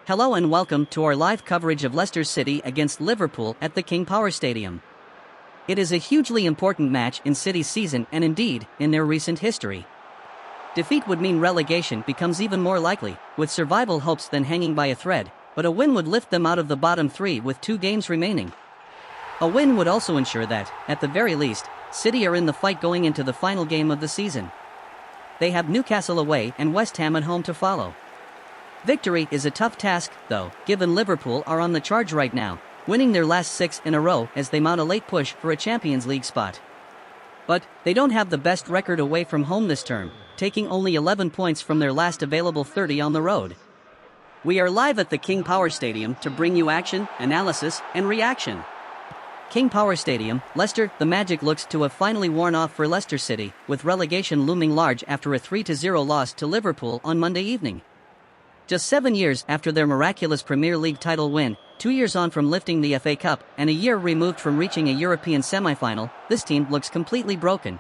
Hello and welcome to our live coverage of Leicester City against Liverpool at the King Power Stadium. It is a hugely important match in City's season and indeed, in their recent history. Defeat would mean relegation becomes even more likely, with survival hopes then hanging by a thread, but a win would lift them out of the bottom three with 2 games remaining. A win would also ensure that, at the very least, City are in the fight going into the final game of the season. They have Newcastle away and West Ham at home to follow. Victory is a tough task, though, given Liverpool are on the charge right now, winning their last 6 in a row as they mount a late push for a Champions League spot. But they don't have the best record away from home this term, taking only 11 points from their last available 30 on the road. We are live at the King Power Stadium to bring you action, analysis, and reaction. King Power Stadium, Leicester. The magic looks to have finally worn off for Leicester City, with relegation looming large after a 3-0 loss to Liverpool on Monday evening. Just 7 years after their miraculous Premier League title win, 2 years on from lifting the FA Cup, and a year removed from reaching a European semi-final, this team looks completely broken.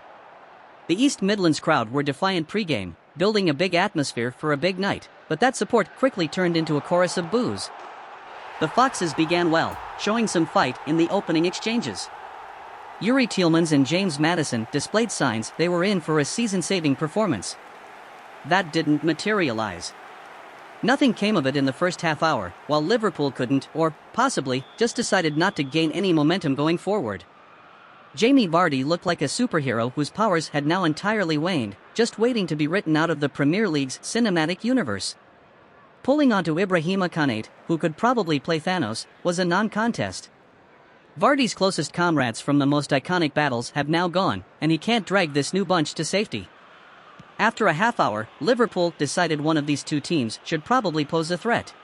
The East Midlands crowd were defiant pre-game, building a big atmosphere for a big night, but that support quickly turned into a chorus of boos. The Foxes began well, showing some fight in the opening exchanges. Youri Tielemans and James Maddison displayed signs they were in for a season-saving performance. That didn't materialize. Nothing came of it in the first half hour, while Liverpool couldn't, or possibly, just decided not to gain any momentum going forward. Jamie Vardy looked like a superhero whose powers had now entirely waned, just waiting to be written out of the Premier League's cinematic universe. Pulling onto Ibrahima Konate, who could probably play Thanos, was a non-contest. Vardy's closest comrades from the most iconic battles have now gone, and he can't drag this new bunch to safety. After a half hour, Liverpool decided one of these two teams should probably pose a threat.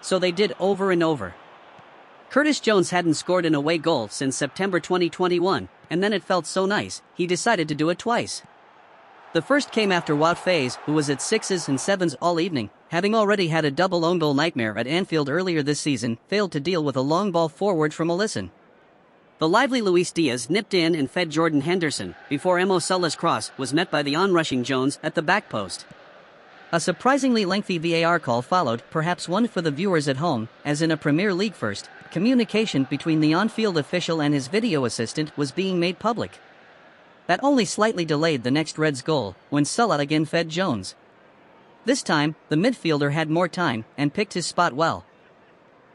So they did over and over. Curtis Jones hadn't scored an away goal since September 2021, and then it felt so nice, he decided to do it twice. The first came after Wout Faes, who was at 6s and 7s all evening, having already had a double own goal nightmare at Anfield earlier this season, failed to deal with a long ball forward from Alisson. The lively Luis Diaz nipped in and fed Jordan Henderson, before Mo Salah's cross was met by the onrushing Jones at the back post. A surprisingly lengthy VAR call followed, perhaps one for the viewers at home, as in a Premier League first, communication between the on-field official and his video assistant was being made public. That only slightly delayed the next Reds goal, when Salah again fed Jones. This time, the midfielder had more time, and picked his spot well.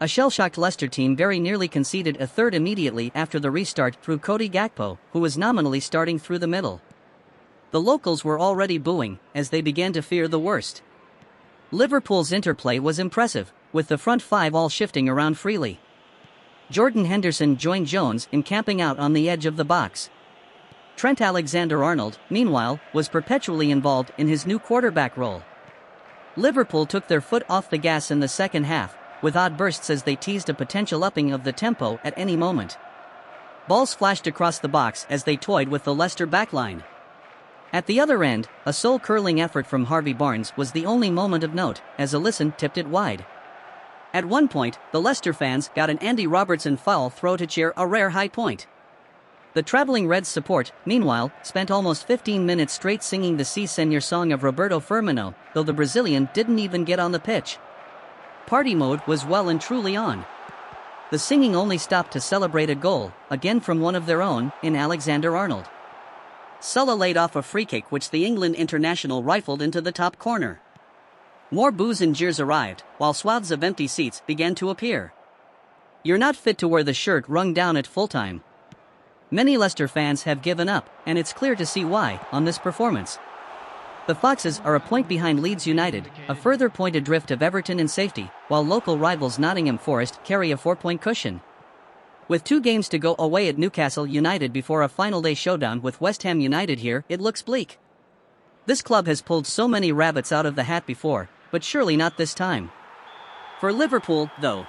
A shell-shocked Leicester team very nearly conceded a third immediately after the restart through Cody Gakpo, who was nominally starting through the middle. The locals were already booing, as they began to fear the worst. Liverpool's interplay was impressive, with the front 5 all shifting around freely. Jordan Henderson joined Jones in camping out on the edge of the box. Trent Alexander-Arnold, meanwhile, was perpetually involved in his new quarterback role. Liverpool took their foot off the gas in the second half, with odd bursts as they teased a potential upping of the tempo at any moment. Balls flashed across the box as they toyed with the Leicester backline. At the other end, a soul-curling effort from Harvey Barnes was the only moment of note, as Alisson tipped it wide. At one point, the Leicester fans got an Andy Robertson foul throw to cheer a rare high point. The traveling Reds support, meanwhile, spent almost 15 minutes straight singing the Si Senor song of Roberto Firmino, though the Brazilian didn't even get on the pitch. Party mode was well and truly on. The singing only stopped to celebrate a goal, again from one of their own, in Alexander-Arnold. Salah laid off a free kick which the England international rifled into the top corner. More boos and jeers arrived, while swaths of empty seats began to appear. "You're not fit to wear the shirt" rung down at full-time. Many Leicester fans have given up, and it's clear to see why, on this performance. The Foxes are a point behind Leeds United, a further point adrift of Everton in safety, while local rivals Nottingham Forest carry a 4-point cushion. With 2 games to go away at Newcastle United before a final day showdown with West Ham United here, it looks bleak. This club has pulled so many rabbits out of the hat before, but surely not this time. For Liverpool, though,